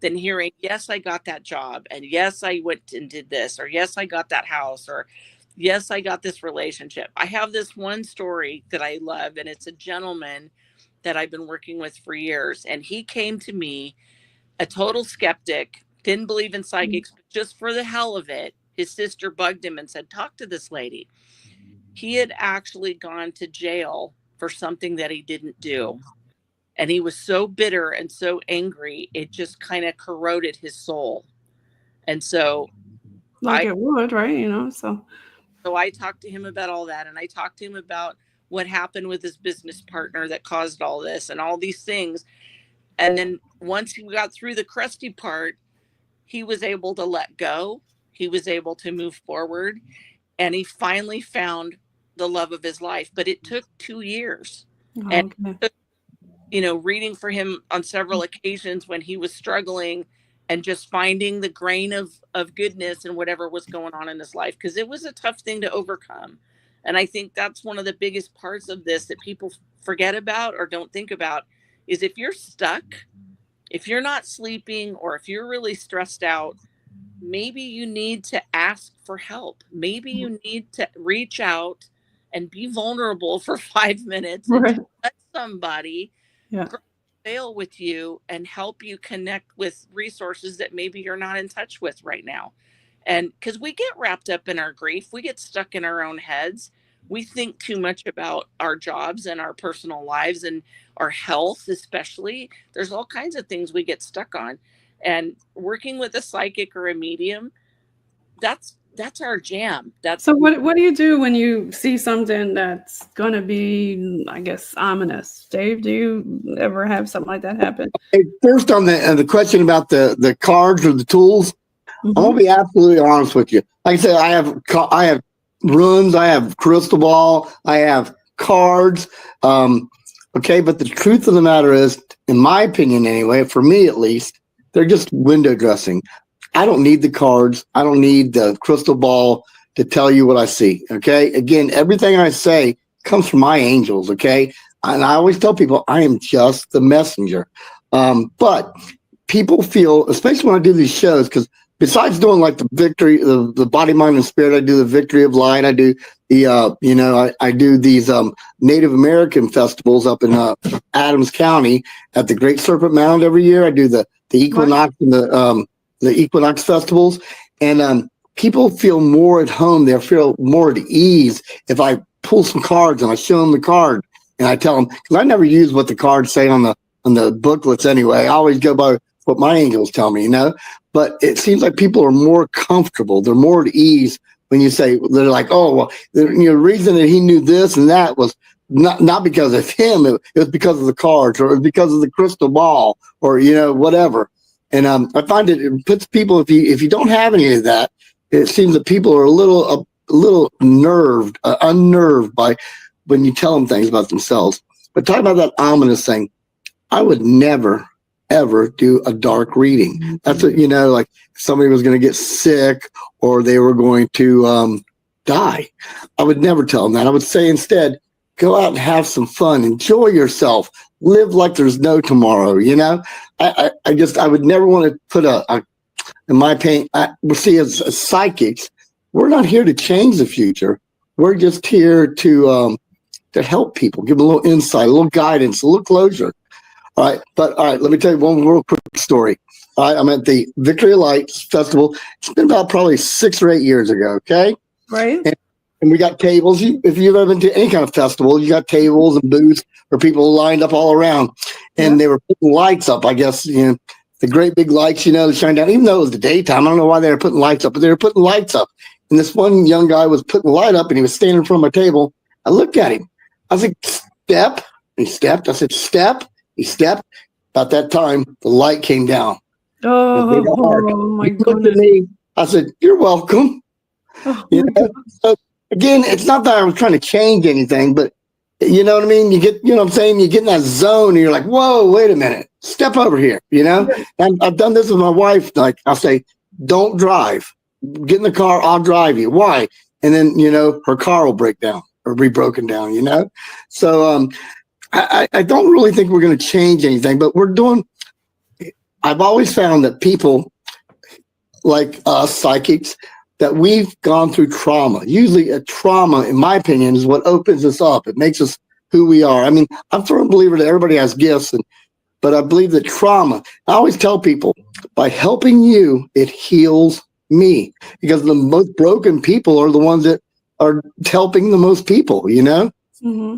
than hearing, yes, I got that job. And yes, I went and did this, or yes, I got that house, or yes, I got this relationship. I have this one story that I love, and it's a gentleman that I've been working with for years. And he came to me, a total skeptic, didn't believe in psychics, but just for the hell of it, his sister bugged him and said, talk to this lady. He had actually gone to jail for something that he didn't do. And he was so bitter and so angry, it just kind of corroded his soul. And so it would, right? So I talked to him about all that. And I talked to him about what happened with his business partner that caused all this and all these things. And then once he got through the crusty part, he was able to let go. He was able to move forward. And he finally found the love of his life. But it took 2 years. Oh, and okay. it took, reading for him on several occasions when he was struggling and just finding the grain of goodness in whatever was going on in his life, because it was a tough thing to overcome. And I think that's one of the biggest parts of this that people forget about or don't think about is if you're stuck, if you're not sleeping, or if you're really stressed out, maybe you need to ask for help. Maybe you need to reach out and be vulnerable for 5 minutes and just let somebody fail with you and help you connect with resources that maybe you're not in touch with right now. And because we get wrapped up in our grief, we get stuck in our own heads. We think too much about our jobs and our personal lives and our health, especially. There's all kinds of things we get stuck on. And working with a psychic or a medium, that's our jam. So what do you do when you see something that's going to be, I guess, ominous? Dave, do you ever have something like that happen? Hey, first on the question about the cards or the tools, I'm going to be absolutely honest with you. Like I said, I have runes, I have crystal ball, I have cards. Okay, but the truth of the matter is, in my opinion anyway, for me at least, they're just window dressing. I don't need the cards. I don't need the crystal ball to tell you what I see. Okay. Again, everything I say comes from my angels. Okay. And I always tell people I am just the messenger. But people feel, especially when I do these shows, because besides doing like the victory, the body, mind, and spirit, I do the victory of light. I do the, I do these Native American festivals up in Adams County at the Great Serpent Mound every year. I do the equinox and the equinox festivals, and people feel more at home. They feel more at ease if I pull some cards and I show them the card and I tell them, because I never use what the cards say on the booklets anyway. I always go by what my angels tell me, but it seems like people are more comfortable. They're more at ease when you say, they're like, oh, well, the reason that he knew this and that was not because of him. It was because of the cards, or it was because of the crystal ball, or, whatever. And I find it puts people, if you don't have any of that, it seems that people are a little unnerved by when you tell them things about themselves. But talking about that ominous thing, I would never, ever do a dark reading. That's what, like if somebody was going to get sick or they were going to die. I would never tell them that. I would say instead, go out and have some fun, enjoy yourself, live like there's no tomorrow. I would never want to put in my opinion, we see as psychics, we're not here to change the future. We're just here to help people, give them a little insight, a little guidance, a little closure. All right. But all right, let me tell you one real quick story. All right. I'm at the Victory of Lights Festival. It's been about probably 6 or 8 years ago. Okay. Right. And we got tables. If you've ever been to any kind of festival, you got tables and booths where people lined up all around, and they were putting lights up. I guess, the great big lights, that shine down. Even though it was the daytime, I don't know why they were putting lights up, but they were putting lights up. And this one young guy was putting the light up, and he was standing in front of my table. I looked at him. I said, "Step." He stepped. I said, "Step." He stepped. About that time, the light came down. Oh my He looked at goodness. me. I said, "You're welcome." Oh, So again, it's not that I'm trying to change anything, but you know what I mean? You get, what I'm saying? You get in that zone and you're like, whoa, wait a minute. Step over here, And I've done this with my wife. Like, I'll say, don't drive. Get in the car. I'll drive you. Why? And then, her car will break down or be broken down, So I don't really think we're going to change anything, but I've always found that people like us psychics, that we've gone through trauma. Usually a trauma, in my opinion, is what opens us up. It makes us who we are. I mean, I'm a firm believer that everybody has gifts, but I believe that trauma, I always tell people, by helping you, it heals me. Because the most broken people are the ones that are helping the most people, Mm-hmm.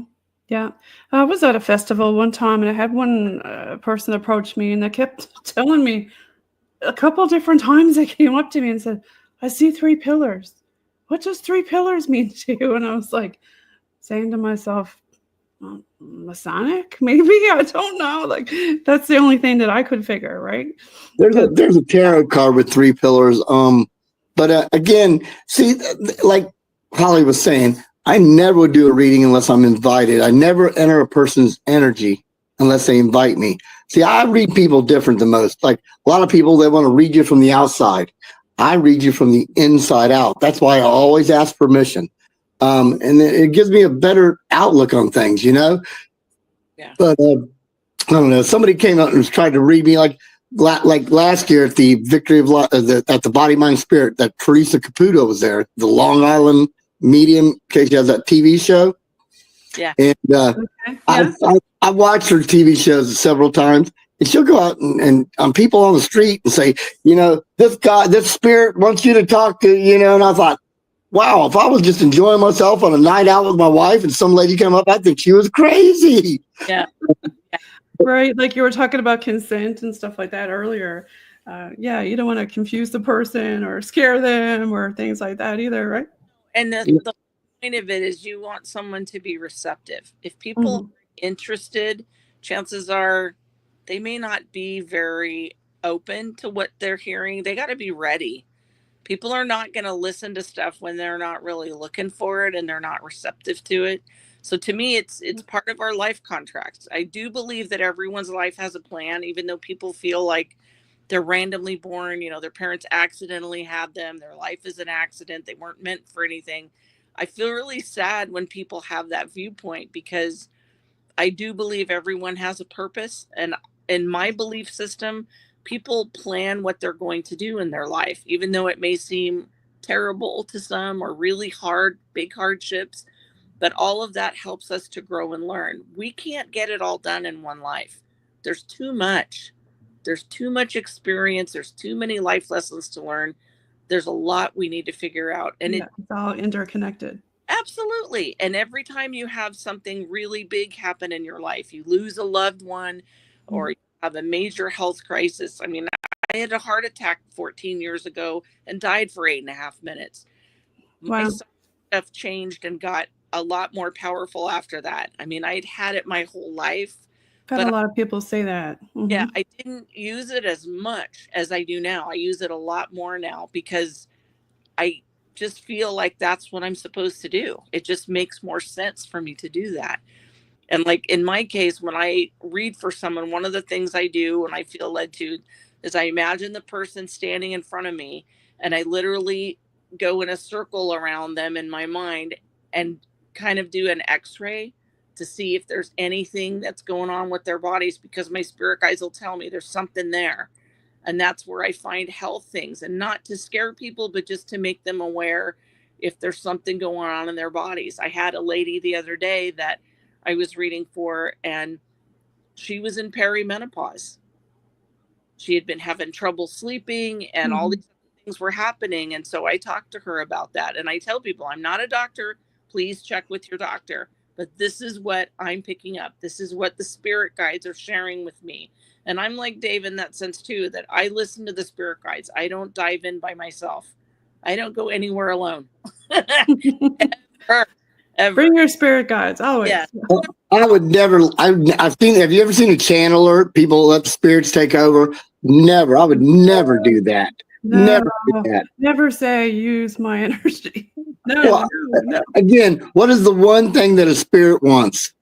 Yeah. I was at a festival one time, and I had one person approach me, and they kept telling me a couple different times. They came up to me and said, "I see 3 pillars. What does 3 pillars mean to you?" And I was like saying to myself, Masonic, maybe? I don't know. Like, that's the only thing that I could figure, right? There's a tarot card with 3 pillars. But again, see, like Holly was saying, I never would do a reading unless I'm invited. I never enter a person's energy unless they invite me. See, I read people different than most. Like a lot of people, they want to read you from the outside. I read you from the inside out. That's why I always ask permission. And it gives me a better outlook on things, Yeah. But I don't know. Somebody came out and was trying to read me like last year at the Victory of at the Body, Mind, Spirit. That Teresa Caputo was there, the Long Island medium. In case you have that TV show. Yeah. And I watched her TV shows several times. And she'll go out and on people on the street and say, this spirit wants you to talk to, and I thought, wow, if I was just enjoying myself on a night out with my wife and some lady came up, I think she was crazy. Yeah. Right. Like you were talking about consent and stuff like that earlier. You don't want to confuse the person or scare them or things like that either, right? And the point of it is you want someone to be receptive. If people are interested, chances are they may not be very open to what they're hearing. They got to be ready. People are not going to listen to stuff when they're not really looking for it and they're not receptive to it. So to me, it's part of our life contracts. I do believe that everyone's life has a plan, even though people feel like they're randomly born, their parents accidentally had them. Their life is an accident. They weren't meant for anything. I feel really sad when people have that viewpoint, because I do believe everyone has a purpose. And in my belief system, people plan what they're going to do in their life, even though it may seem terrible to some or really hard, big hardships. But all of that helps us to grow and learn. We can't get it all done in one life. There's too much. There's too much experience. There's too many life lessons to learn. There's a lot we need to figure out. And it's all interconnected. Absolutely. And every time you have something really big happen in your life, you lose a loved one or you have a major health crisis. I mean, I had a heart attack 14 years ago and died for 8.5 minutes. Wow. My stuff changed and got a lot more powerful after that. I mean, I'd had it my whole life. I've had a lot of people say that. Yeah, I didn't use it as much as I do now. I use it a lot more now because I just feel like that's what I'm supposed to do. It just makes more sense for me to do that. And like in my case, when I read for someone, one of the things I do when I feel led to is I imagine the person standing in front of me and I literally go in a circle around them in my mind and kind of do an x-ray to see if there's anything that's going on with their bodies, because my spirit guides will tell me there's something there. And that's where I find health things, and not to scare people, but just to make them aware, if there's something going on in their bodies. I had a lady the other day that I was reading for, and she was in perimenopause. She had been having trouble sleeping, and all these things were happening. And so I talked to her about that. And I tell people, I'm not a doctor. Please check with your doctor. But this is what I'm picking up. This is what the spirit guides are sharing with me. And I'm like Dave in that sense too, that I listen to the spirit guides. I don't dive in by myself. I don't go anywhere alone. Ever. Bring your spirit guides always. Yeah. I would never. I've seen. Have you ever seen a channeler? People let the spirits take over. Never. I would never do that. Never do that. Never say use my energy. No, Well, no. Again, what is the one thing that a spirit wants?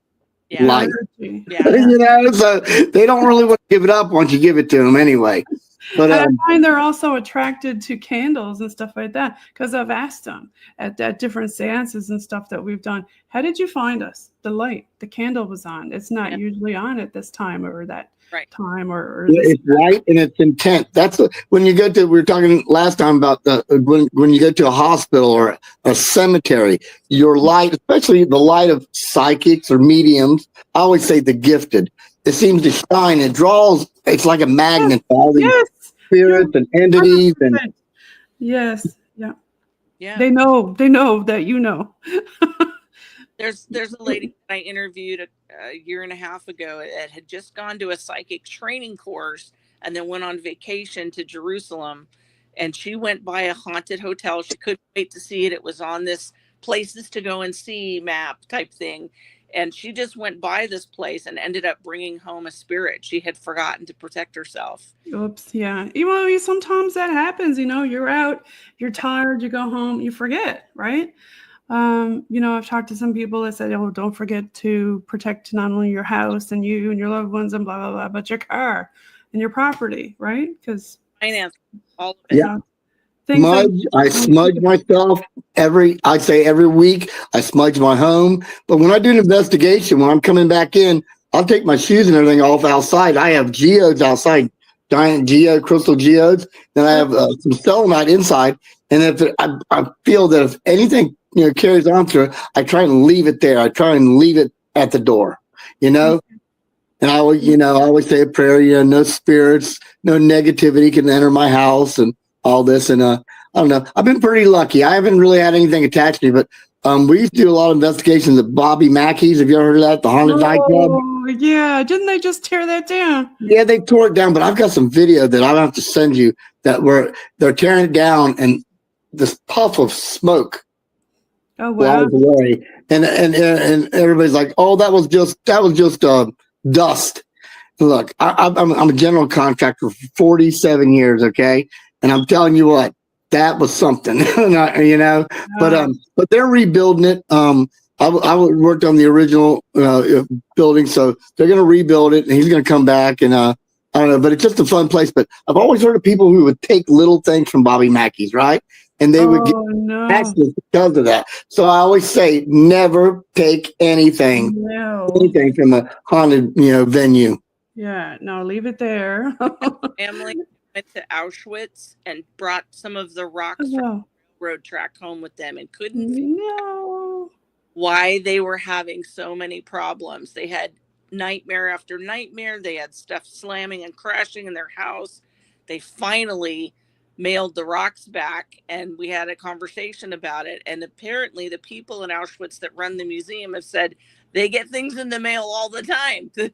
Yeah. Light. Energy. Yeah. You know, so they don't really want to give it up once you give it to them anyway. But And I find they're also attracted to candles and stuff like that, because I've asked them at different seances and stuff that we've done, how did you find us? The light, the candle was on. It's not usually on at this time or that time or it's light and it's intent. That's when you go to. We were talking last time about when you go to a hospital or a cemetery. Your light, especially the light of psychics or mediums. I always say the gifted. It seems to shine. It draws. It's like a magnet. All these spirits and entities and yeah. They know that you know. There's a lady that I interviewed a year and a half ago that had just gone to a psychic training course and then went on vacation to Jerusalem, and she went by a haunted hotel. She couldn't wait to see it. It was on this places to go and see map type thing. And she just went by this place and ended up bringing home a spirit. She had forgotten to protect herself. Oops. Yeah. Sometimes that happens, you're out, you're tired, you go home, you forget, right? I've talked to some people that said, oh, don't forget to protect not only your house and you and your loved ones and blah, blah, blah, but your car and your property, right? Because finance, all of it. Yeah. I smudge myself every week. I smudge my home. But when I do an investigation, when I'm coming back in, I'll take my shoes and everything off outside. I have geodes outside, giant crystal geodes. Then I have some selenite inside. And if I feel that if anything carries on through it, I try and leave it there. I try and leave it at the door. And I always say a prayer. No spirits, no negativity can enter my house and all this. And I don't know. I've been pretty lucky. I haven't really had anything attached to me, but we used to do a lot of investigations at Bobby Mackey's. Have you ever heard of that? The haunted nightclub. Yeah. Didn't they just tear that down? Yeah, they tore it down. But I've got some video that I'll have to send you that where they're tearing it down and this puff of smoke. Oh wow! Away. And everybody's like, "Oh, that was just dust." Look, I'm a general contractor for 47 years, okay, and I'm telling you what, that was something, But they're rebuilding it. I worked on the original building, so they're going to rebuild it, and he's going to come back, and I don't know, but it's just a fun place. But I've always heard of people who would take little things from Bobby Mackey's, right? And they would get access because of that. So I always say, never take anything from a haunted, venue. Yeah, no, leave it there. Family went to Auschwitz and brought some of the rocks from the road track home with them and couldn't figure why they were having so many problems. They had nightmare after nightmare. They had stuff slamming and crashing in their house. They finally mailed the rocks back, and we had a conversation about it. And apparently the people in Auschwitz that run the museum have said they get things in the mail all the time. The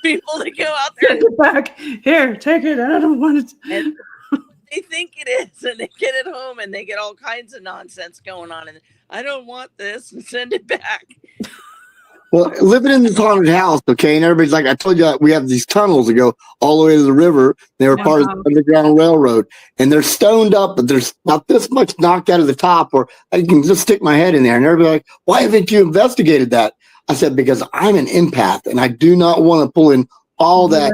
people that go out there take it back. Here, take it. I don't want it. And they think it is, and they get it home, and they get all kinds of nonsense going on. And I don't want this, and send it back. Well, living in this haunted house, okay, and everybody's like, I told you we have these tunnels that go all the way to the river. They were part of the Underground Railroad, and they're stoned up, but there's about this much knocked out of the top, or I can just stick my head in there. And everybody's like, why haven't you investigated that? I said, because I'm an empath, and I do not want to pull in all that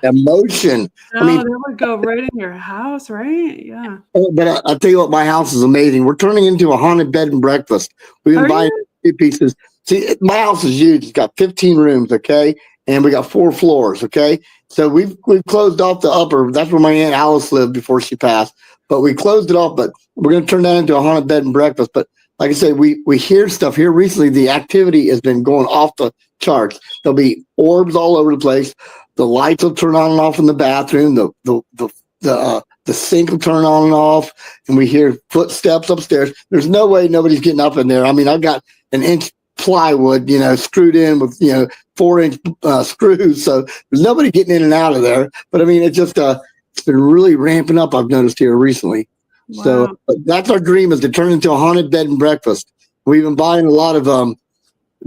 emotion. No, that would go right in your house, right? Yeah. But I'll tell you what, my house is amazing. We're turning into a haunted bed and breakfast. We've been buying 2 pieces. See, my house is huge. It's got 15 rooms, okay? And we got 4 floors, okay? So we've closed off the upper. That's where my Aunt Alice lived before she passed. But we closed it off. But we're going to turn that into a haunted bed and breakfast. But like I say, we hear stuff here recently. The activity has been going off the charts. There'll be orbs all over the place. The lights will turn on and off in the bathroom. The sink will turn on and off, and we hear footsteps upstairs. There's no way nobody's getting up in there. I mean, I've got an inch plywood, screwed in with 4-inch screws, so there's nobody getting in and out of there. But I mean, it's just it's been really ramping up. I've noticed here recently. Wow. So that's our dream, is to turn into a haunted bed and breakfast. We've been buying a lot of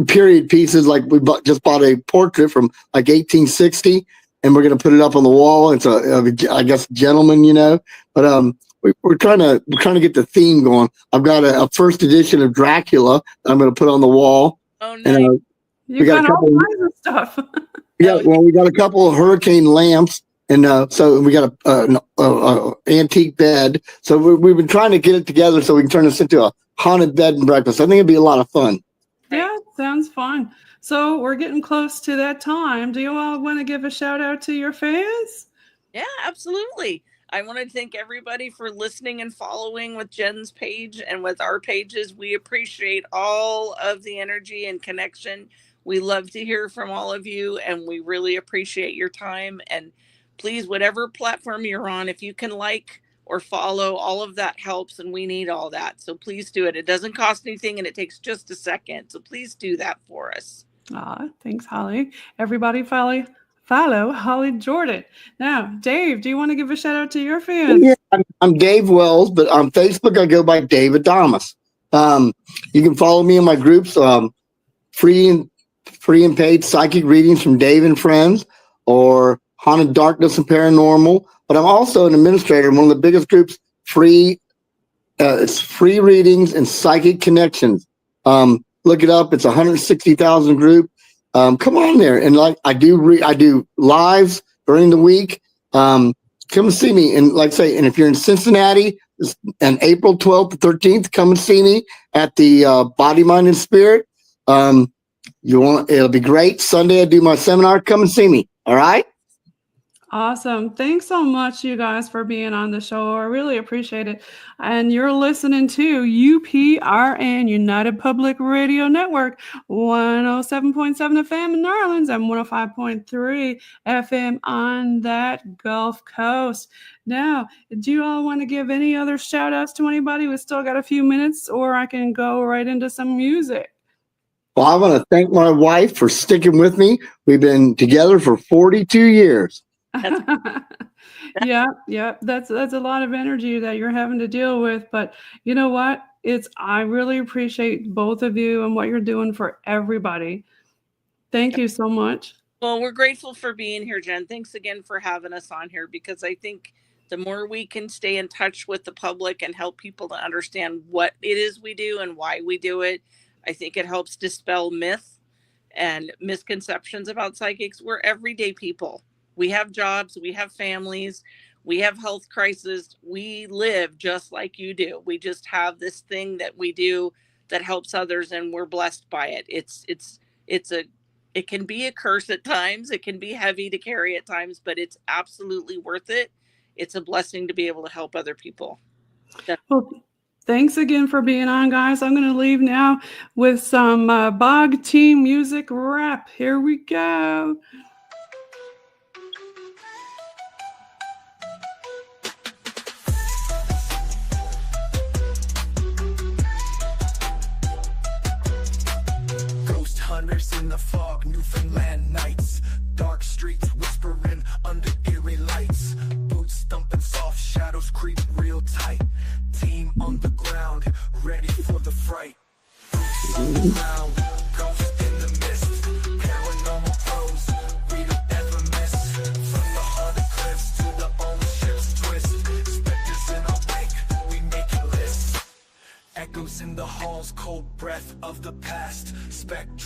period pieces. Like we just bought a portrait from like 1860, and we're going to put it up on the wall. It's I guess gentleman, but we're trying to get the theme going. I've got a first edition of Dracula that I'm going to put on the wall. Oh, nice. And, we got a couple all kinds of stuff. Yeah, well, we got a couple of hurricane lamps, and so we got an antique bed. So we've been trying to get it together so we can turn this into a haunted bed and breakfast. I think it'd be a lot of fun. Yeah, sounds fun. So we're getting close to that time. Do you all want to give a shout out to your fans? Yeah, absolutely. I want to thank everybody for listening and following with Jen's page and with our pages. We appreciate all of the energy and connection. We love to hear from all of you, and we really appreciate your time. And please, whatever platform you're on, if you can like or follow, all of that helps, and we need all that. So please do it. It doesn't cost anything, and it takes just a second. So please do that for us. Thanks, Holly. Everybody follow Holly Jordan. Now, Dave, do you want to give a shout out to your fans? Yeah, I'm Dave Wells, but on Facebook I go by Dave Adomus. You can follow me in my groups, free and paid psychic readings from Dave and Friends, or Haunted Darkness and Paranormal. But I'm also an administrator in one of the biggest groups, it's free readings and psychic connections. Look it up. It's 160,000 group. Come on there. And like I do lives during the week. Come and see me. And like I say, and if you're in Cincinnati, on April 12th to 13th, come and see me at the Body, Mind, and Spirit. It'll be great. Sunday I do my seminar. Come and see me. All right. Awesome. Thanks so much, you guys, for being on the show. I really appreciate it. And you're listening to UPRN, United Public Radio Network, 107.7 FM in New Orleans and 105.3 FM on that Gulf Coast. Now, do you all want to give any other shout outs to anybody? We still got a few minutes, or I can go right into some music. Well, I want to thank my wife for sticking with me. We've been together for 42 years. Yeah, that's a lot of energy that you're having to deal with, but you know what, I really appreciate both of you and what you're doing for everybody. Thank you so much. Well, we're grateful for being here, Jen. Thanks again for having us on here, because I think the more we can stay in touch with the public and help people to understand what it is we do and why we do it, I think it helps dispel myth and misconceptions about psychics. We're everyday people. We have jobs, we have families, we have health crises. We live just like you do. We just have this thing that we do that helps others, and we're blessed by it. It can be a curse at times. It can be heavy to carry at times, but it's absolutely worth it. It's a blessing to be able to help other people. Well, thanks again for being on, guys. I'm going to leave now with some BOG team music rap. Here we go. In the fog, Newfoundland nights, dark streets whispering under eerie lights, boots thumping, soft shadows creep real tight, team on the ground, ready for the fright. Boots on the ground, ghosts in the mist, paranormal pros, we don't ever miss. From the haunted cliffs to the old ship's twist, specters in our wake, we make a list. Echoes in the halls, cold breath of the past, spectrum.